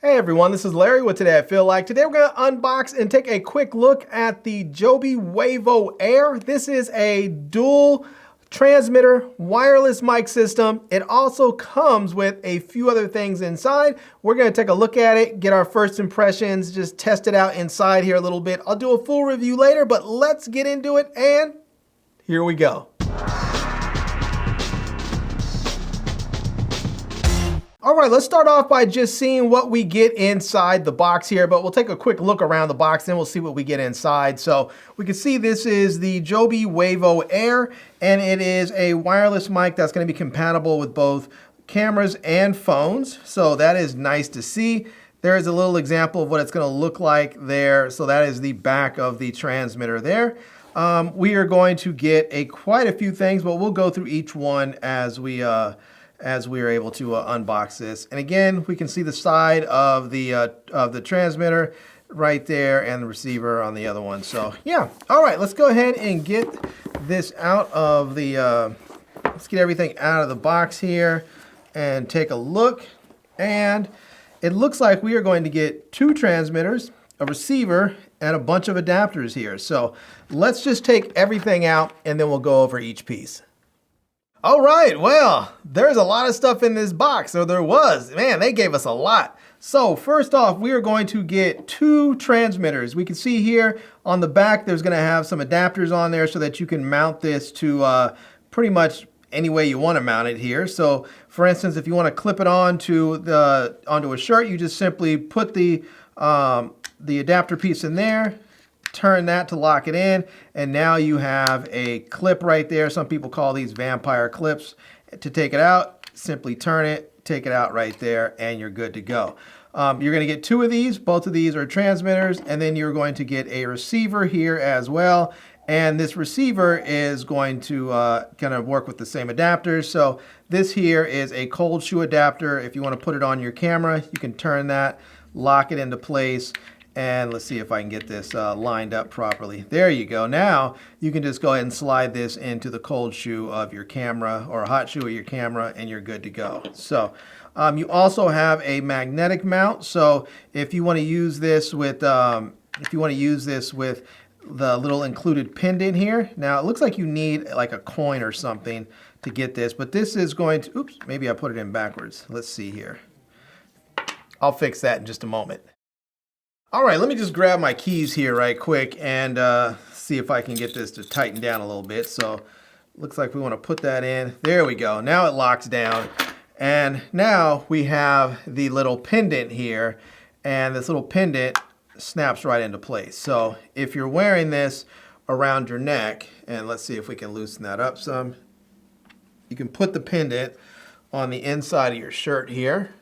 Hey everyone, this is Larry with Today I Feel Like. Today we're going to unbox and take a quick look at the Joby Wavo Air. This is a dual transmitter wireless mic system. It also comes with a few other things inside. We're going to take a look at it, get our first impressions, just test it out inside here a little bit. I'll do a full review later, but let's get into it and here we go. All right, let's start off by just seeing what we get inside the box here, but we'll take a quick look around the box, then we'll see what we get inside. So we can see this is the Joby Wavo Air, and it is a wireless mic that's going to be compatible with both cameras and phones. So that is nice to see. There is a little example of what it's going to look like there. So that is the back of the transmitter there. We are going to get quite a few things, but we'll go through each one as we are able to unbox this. And again, we can see the side of the transmitter right there and the receiver on the other one. So yeah, all right, let's go ahead and get this out of the, let's get everything out of the box here and take a look. And it looks like we are going to get two transmitters, a receiver, and a bunch of adapters here. So let's just take everything out and then we'll go over each piece. All right, well, there's a lot of stuff in this box, or there was. Man, they gave us a lot. So first off, we are going to get two transmitters. We can see here on the back, there's gonna have some adapters on there so that you can mount this to pretty much any way you wanna mount it here. So for instance, if you wanna clip it onto a shirt, you just simply put the adapter piece in there, turn that to lock it in, and now you have a clip right there. Some people call these vampire clips. To take it out, simply turn it, take it out right there, and you're good to go. You're gonna get two of these. Both of these are transmitters, and then you're going to get a receiver here as well. And this receiver is going to kind of work with the same adapters. So this here is a cold shoe adapter. If you want to put it on your camera, you can turn that, lock it into place. And let's see if I can get this lined up properly. There you go. Now you can just go ahead and slide this into the cold shoe of your camera or a hot shoe of your camera and you're good to go. So you also have a magnetic mount. So if you want to use this with the little included pendant here. Now it looks like you need like a coin or something to get this, but this is going to, oops, maybe I put it in backwards. Let's see here. I'll fix that in just a moment. All right, let me just grab my keys here right quick and see if I can get this to tighten down a little bit. So looks like we want to put that in. There we go. Now it locks down. And now we have the little pendant here. And this little pendant snaps right into place. So if you're wearing this around your neck, and let's see if we can loosen that up some. You can put the pendant on the inside of your shirt here,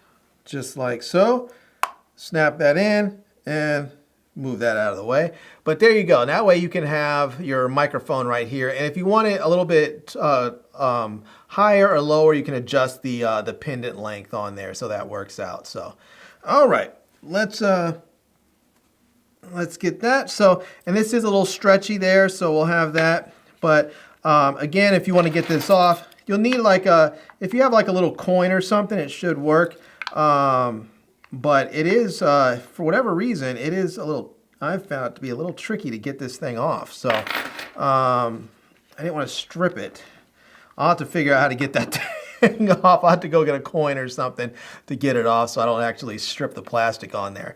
just like so. Snap that in and move that out of the way. But there you go. That way you can have your microphone right here. And if you want it a little bit higher or lower, you can adjust the pendant length on there. So that works out. So, all right, let's get that. So, and this is a little stretchy there. So we'll have that. But again, if you want to get this off, you'll need like if you have like a little coin or something, it should work. But it is, for whatever reason, it is a little, I've found it to be a little tricky to get this thing off. So I didn't want to strip it. I'll have to figure out how to get that thing off. I'll have to go get a coin or something to get it off so I don't actually strip the plastic on there.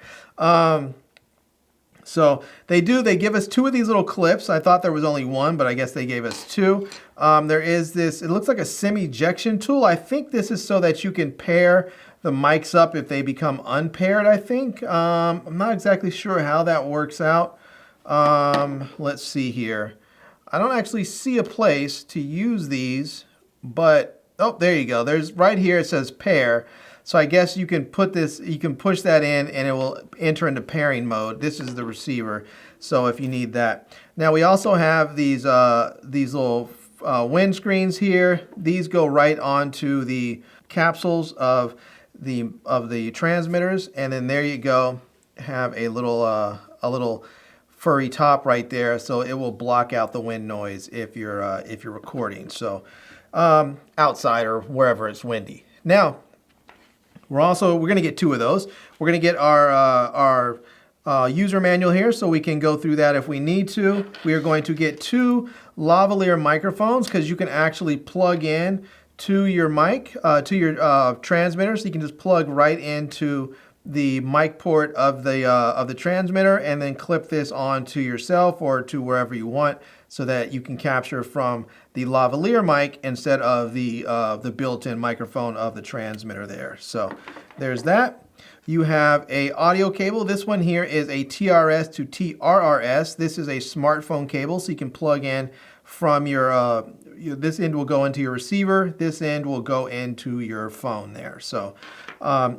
So they give us two of these little clips. I thought there was only one, but I guess they gave us two. There is this, it looks like a SIM ejection tool. I think this is so that you can pair the mics up if they become unpaired, I think. I'm not exactly sure how that works out. Let's see here. I don't actually see a place to use these, but, oh, there you go. There's right here, it says pair. So I guess you can put this, you can push that in and it will enter into pairing mode. This is the receiver, so if you need that. Now we also have these little windscreens here. These go right onto the capsules of the transmitters, and then there you go. Have a little furry top right there, so it will block out the wind noise if you're recording. So outside or wherever it's windy. Now We're going to get 2 of those. We're going to get our user manual here so we can go through that if we need to. We are going to get 2 lavalier microphones because you can actually plug in to your mic, to your transmitter, so you can just plug right into the mic port of the transmitter and then clip this onto yourself or to wherever you want so that you can capture from the lavalier mic instead of the built-in microphone of the transmitter there. So there's that. You have a audio cable. This one here is a TRS to TRRS. This is a smartphone cable, so you can plug in from your, this end will go into your receiver, this end will go into your phone there. So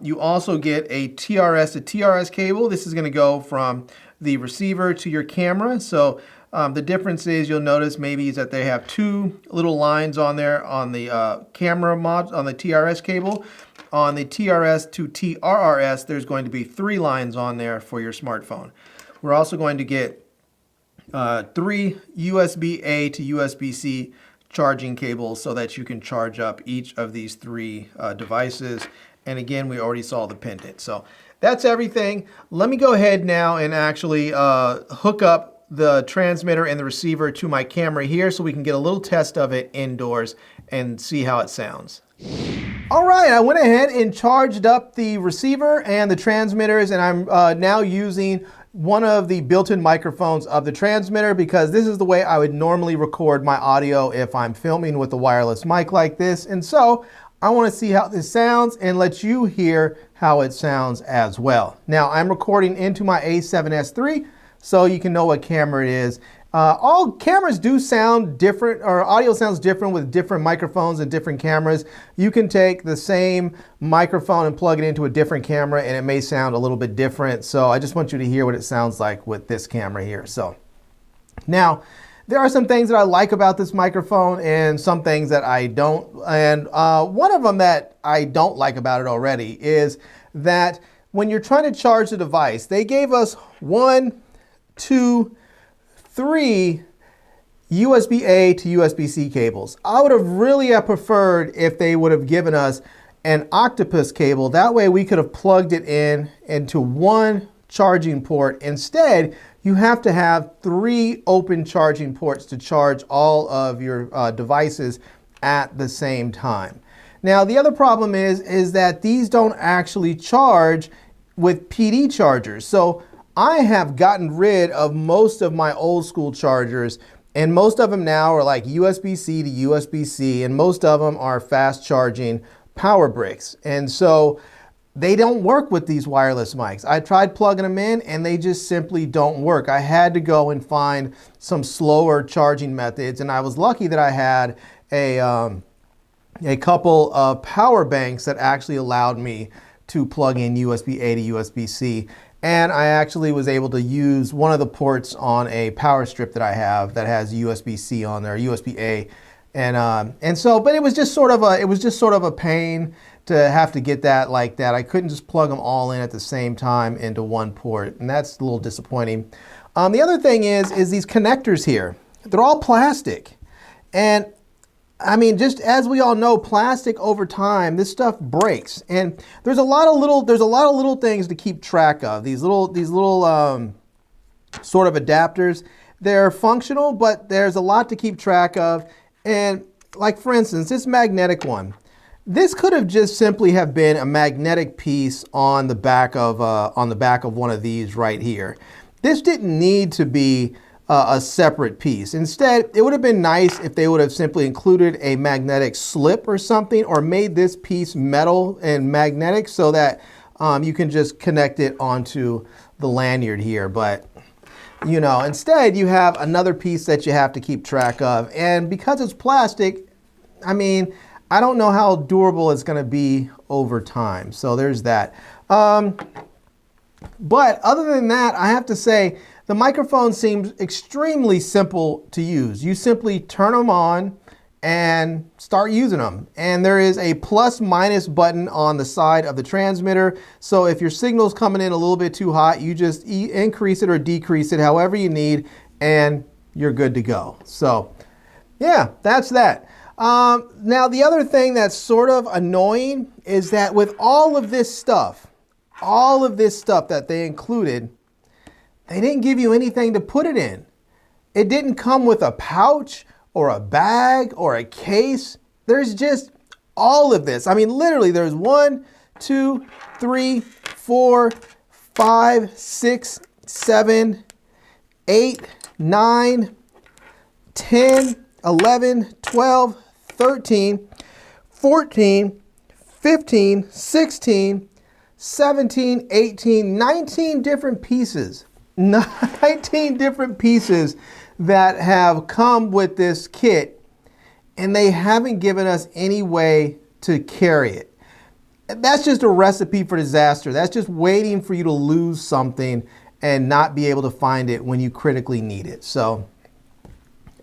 you also get a TRS to TRS cable. This is going to go from the receiver to your camera. So the difference is, you'll notice maybe is that they have 2 little lines on there on the camera mod, on the TRS cable. On the TRS to TRRS, there's going to be 3 lines on there for your smartphone. We're also going to get 3 USB-A to USB-C charging cables so that you can charge up each of these 3 devices. And again, we already saw the pendant. So that's everything. Let me go ahead now and actually hook up the transmitter and the receiver to my camera here so we can get a little test of it indoors and see how it sounds. All right, I went ahead and charged up the receiver and the transmitters, and I'm now using one of the built-in microphones of the transmitter because this is the way I would normally record my audio if I'm filming with a wireless mic like this. And so I want to see how this sounds and let you hear how it sounds as well. Now I'm recording into my A7S III so you can know what camera it is. All cameras do sound different, or audio sounds different with different microphones and different cameras. You can take the same microphone and plug it into a different camera and it may sound a little bit different. So I just want you to hear what it sounds like with this camera here. So now there are some things that I like about this microphone and some things that I don't. And one of them that I don't like about it already is that when you're trying to charge the device, they gave us 1, 2, 3 USB-A to USB-C cables. I would have really preferred if they would have given us an octopus cable. That way we could have plugged it in into 1 charging port. Instead, you have to have 3 open charging ports to charge all of your devices at the same time. Now, the other problem is that these don't actually charge with PD chargers. So I have gotten rid of most of my old school chargers, and most of them now are like USB-C to USB-C, and most of them are fast charging power bricks. And so they don't work with these wireless mics. I tried plugging them in and they just simply don't work. I had to go and find some slower charging methods, and I was lucky that I had a couple of power banks that actually allowed me to plug in USB-A to USB-C. And I actually was able to use one of the ports on a power strip that I have that has USB-C on there, USB-A, and so, but it was just sort of a pain to have to get that like that. I couldn't just plug them all in at the same time into 1 port, and that's a little disappointing. The other thing is these connectors here. They're all plastic, and I mean, just as we all know, plastic over time, this stuff breaks, and there's a lot of little things to keep track of. These little sort of adapters. They're functional, but there's a lot to keep track of. And like for instance, this magnetic one, this could have just simply have been a magnetic piece on the back of one of these right here. This didn't need to be a separate piece. Instead, it would have been nice if they would have simply included a magnetic slip or something, or made this piece metal and magnetic so that you can just connect it onto the lanyard here. But you know, instead you have another piece that you have to keep track of, and because it's plastic, I mean, I don't know how durable it's going to be over time. So there's that. But other than that, I have to say, the microphone seems extremely simple to use. You simply turn them on and start using them. And there is a plus/minus button on the side of the transmitter. So if your signal's coming in a little bit too hot, you just increase it or decrease it however you need, and you're good to go. So yeah, that's that. Now, the other thing that's sort of annoying is that with all of this stuff that they included, they didn't give you anything to put it in. It didn't come with a pouch or a bag or a case. There's just all of this. I mean, literally, there's 1, 2, 3, 4, 5, 6, 7, 8, 9, 10, 11, 12, 13, 14, 15, 16, 17, 18, 19 different pieces. 19 different pieces that have come with this kit, and they haven't given us any way to carry it. That's just a recipe for disaster. That's just waiting for you to lose something and not be able to find it when you critically need it. So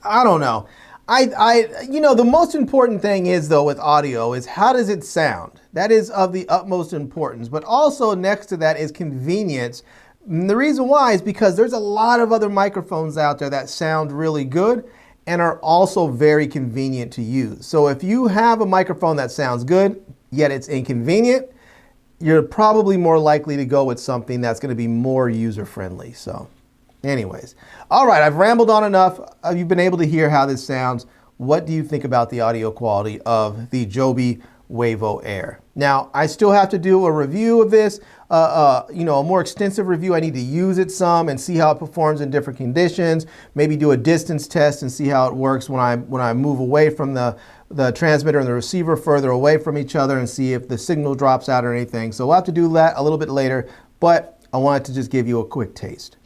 I don't know. You know, the most important thing is, though, with audio is how does it sound? That is of the utmost importance. But also next to that is convenience. And the reason why is because there's a lot of other microphones out there that sound really good and are also very convenient to use. So if you have a microphone that sounds good, yet it's inconvenient, you're probably more likely to go with something that's going to be more user-friendly. So anyways, all right, I've rambled on enough. You've been able to hear how this sounds. What do you think about the audio quality of the Joby Wavo Air? Now, I still have to do a review of this, you know, a more extensive review. I need to use it some and see how it performs in different conditions, maybe do a distance test and see how it works when I move away from the transmitter and the receiver further away from each other and see if the signal drops out or anything. So we'll have to do that a little bit later, but I wanted to just give you a quick taste.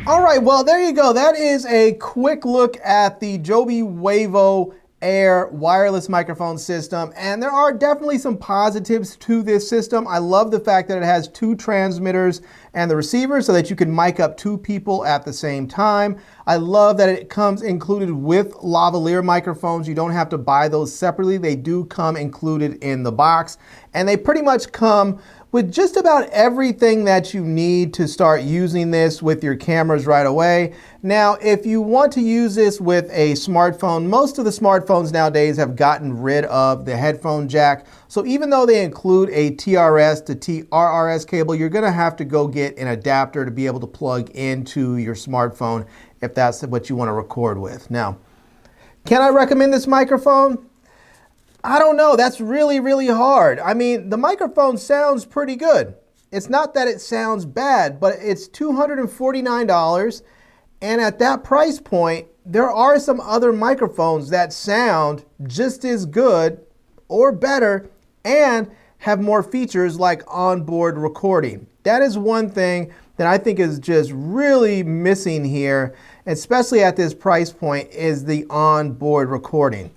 All right, well, there you go. That is a quick look at the Joby Wavo Air wireless microphone system, and there are definitely some positives to this system. I love the fact that it has 2 transmitters and the receiver so that you can mic up 2 people at the same time. I love that it comes included with lavalier microphones. You don't have to buy those separately. They do come included in the box, and they pretty much come with just about everything that you need to start using this with your cameras right away. Now, if you want to use this with a smartphone, most of the smartphones nowadays have gotten rid of the headphone jack. So even though they include a TRS to TRRS cable, you're gonna have to go get an adapter to be able to plug into your smartphone if that's what you wanna record with. Now, can I recommend this microphone? I don't know, that's really, really hard. I mean, the microphone sounds pretty good. It's not that it sounds bad, but it's $249. And at that price point, there are some other microphones that sound just as good or better and have more features like onboard recording. That is one thing that I think is just really missing here, especially at this price point, is the onboard recording.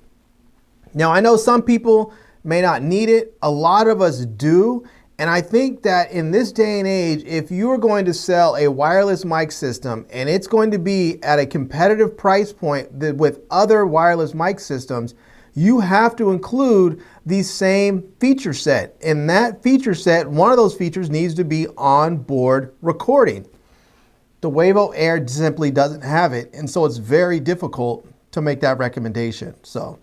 Now, I know some people may not need it. A lot of us do. And I think that in this day and age, if you're going to sell a wireless mic system and it's going to be at a competitive price point with other wireless mic systems, you have to include the same feature set. And that feature set, one of those features needs to be onboard recording. The Wavo Air simply doesn't have it. And so it's very difficult to make that recommendation. So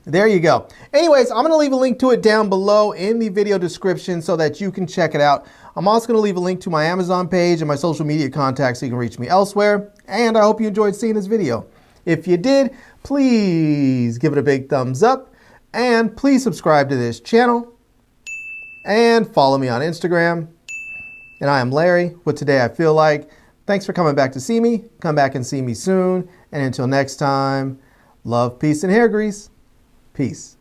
there you go. Anyways, I'm going to leave a link to it down below in the video description so that you can check it out. I'm also going to leave a link to my Amazon page and my social media contacts so you can reach me elsewhere. And I hope you enjoyed seeing this video. If you did, please give it a big thumbs up and please subscribe to this channel and follow me on Instagram. And I am Larry with Today I Feel Like. Thanks for coming back to see me. Come back and see me soon. And until next time, love, peace, and hair grease. Peace.